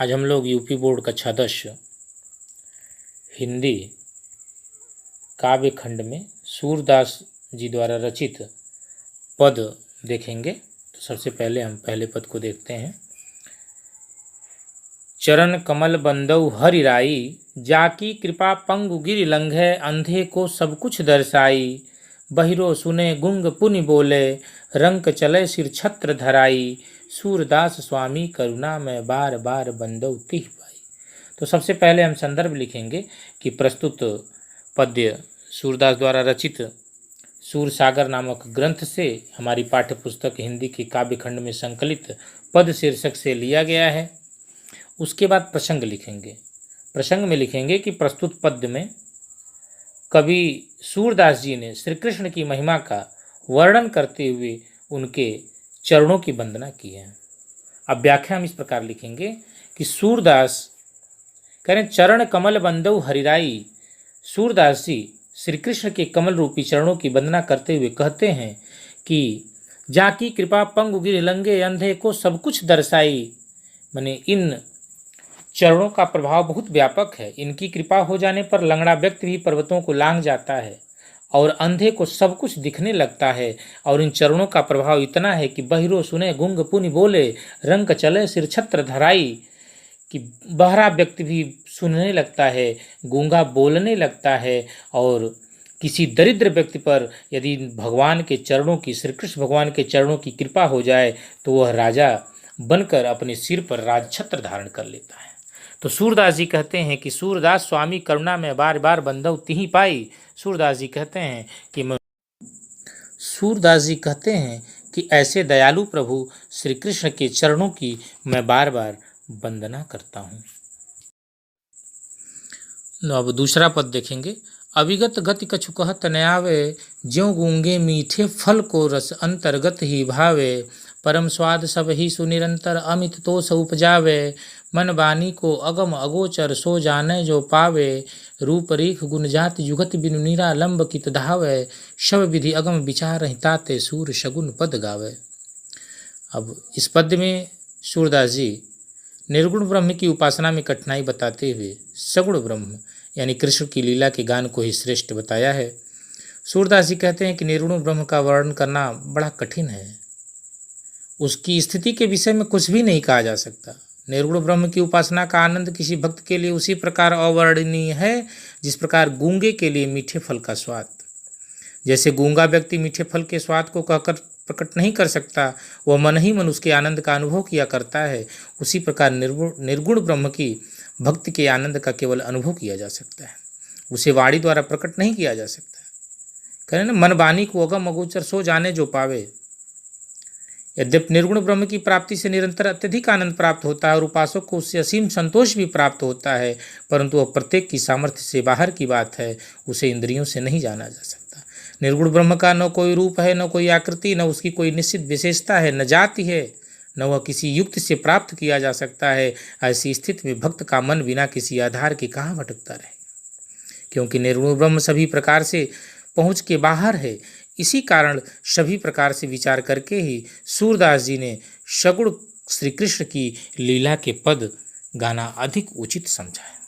आज हम लोग यूपी बोर्ड कक्षा 10 हिंदी काव्य खंड में सूरदास जी द्वारा रचित पद देखेंगे। तो सबसे पहले हम पहले पद को देखते हैं। चरण कमल बंदौ हरि राई, जाकी कृपा पंगु गिरि लंघे, अंधे को सब कुछ दर्शाई। बहिरो सुने गुंग पुनि बोले, रंक चले सिर छत्र धराई। सूरदास स्वामी करुणा में बार बार बंदौ तिह पाई। तो सबसे पहले हम संदर्भ लिखेंगे कि प्रस्तुत पद्य सूरदास द्वारा रचित सूरसागर नामक ग्रंथ से हमारी पाठ्य पुस्तक हिंदी की काव्य खंड में संकलित पद शीर्षक से लिया गया है। उसके बाद प्रसंग लिखेंगे। प्रसंग में लिखेंगे कि प्रस्तुत पद्य में कवि सूरदास जी ने श्री कृष्ण की महिमा का वर्णन करते हुए उनके चरणों की वंदना की है। अब व्याख्या हम इस प्रकार लिखेंगे कि सूरदास कह रहे चरण कमल बंदौ हरिराई। सूरदास जी श्री कृष्ण के कमल रूपी चरणों की वंदना करते हुए कहते हैं कि जाकी कृपा पंगु गिरि लंघे, अंधे को सब कुछ दर्शाई। माने इन चरणों का प्रभाव बहुत व्यापक है। इनकी कृपा हो जाने पर लंगड़ा व्यक्ति भी पर्वतों को लांघ जाता है और अंधे को सब कुछ दिखने लगता है। और इन चरणों का प्रभाव इतना है कि बहिरो सुने गुंग पुनि बोले, रंक चले सिर छत्र धराई, कि बहरा व्यक्ति भी सुनने लगता है, गूंगा बोलने लगता है। और किसी दरिद्र व्यक्ति पर यदि भगवान के चरणों की, श्री कृष्ण भगवान के चरणों की कृपा हो जाए तो वह राजा बनकर अपने सिर पर राजछत्र धारण कर लेता है। तो सूरदास जी कहते हैं कि सूरदास स्वामी करुणा में बार बार बंदौ तिहि पाई। सूरदास जी कहते हैं कि ऐसे दयालु प्रभु श्री कृष्ण के चरणों की मैं बार बार वंदना करता हूँ। अब दूसरा पद देखेंगे। अविगत गति कछु कहत न आवे, ज्यों गूंगे मीठे फल को रस अंतर्गत ही भावे। परम स्वाद सब ही सुनिरंतर अमित तोष उपजावे। मन वाणी को अगम अगोचर सो जाने जो पावे। रूप रेख गुण जाति जुगत बिनु निरालंब कित धावे। शव विधि अगम विचार हिताते सूर शगुन पद गावे। अब इस पद्य में सूरदास जी निर्गुण ब्रह्म की उपासना में कठिनाई बताते हुए सगुण ब्रह्म यानी कृष्ण की लीला के गान को ही श्रेष्ठ बताया है। सूरदास जी कहते हैं कि निर्गुण ब्रह्म का वर्णन करना बड़ा कठिन है। उसकी स्थिति के विषय में कुछ भी नहीं कहा जा सकता। निर्गुण ब्रह्म की उपासना का आनंद किसी भक्त के लिए उसी प्रकार अवर्णनीय है जिस प्रकार गूंगे के लिए मीठे फल का स्वाद। जैसे गूंगा व्यक्ति मीठे फल के स्वाद को कहकर प्रकट नहीं कर सकता, वह मन ही मन उसके आनंद का अनुभव किया करता है, उसी प्रकार निर्गुण ब्रह्म की भक्ति के आनंद का केवल अनुभव किया जा सकता है, उसे वाणी द्वारा प्रकट नहीं किया जा सकता। कहें ना, मन वाणी को अगम अगोचर सो जाने जो पावे। यद्यपि निर्गुण ब्रह्म की प्राप्ति से निरंतर अत्यधिक आनंद प्राप्त होता है और उपासक को उससे असीम संतोष भी प्राप्त होता है, परंतु वह प्रत्येक की सामर्थ्य से बाहर की बात है, उसे इंद्रियों से नहीं जाना जा सकता। निर्गुण ब्रह्म का न कोई रूप है, न कोई आकृति, न उसकी कोई निश्चित विशेषता है, न जाति है, न वह किसी युक्त से प्राप्त किया जा सकता है। ऐसी स्थिति में भक्त का मन बिना किसी आधार के कहाँ भटकता रहेगा, क्योंकि निर्गुण ब्रह्म सभी प्रकार से पहुँच के बाहर है। इसी कारण सभी प्रकार से विचार करके ही सूरदास जी ने सगुण श्री कृष्ण की लीला के पद गाना अधिक उचित समझा है।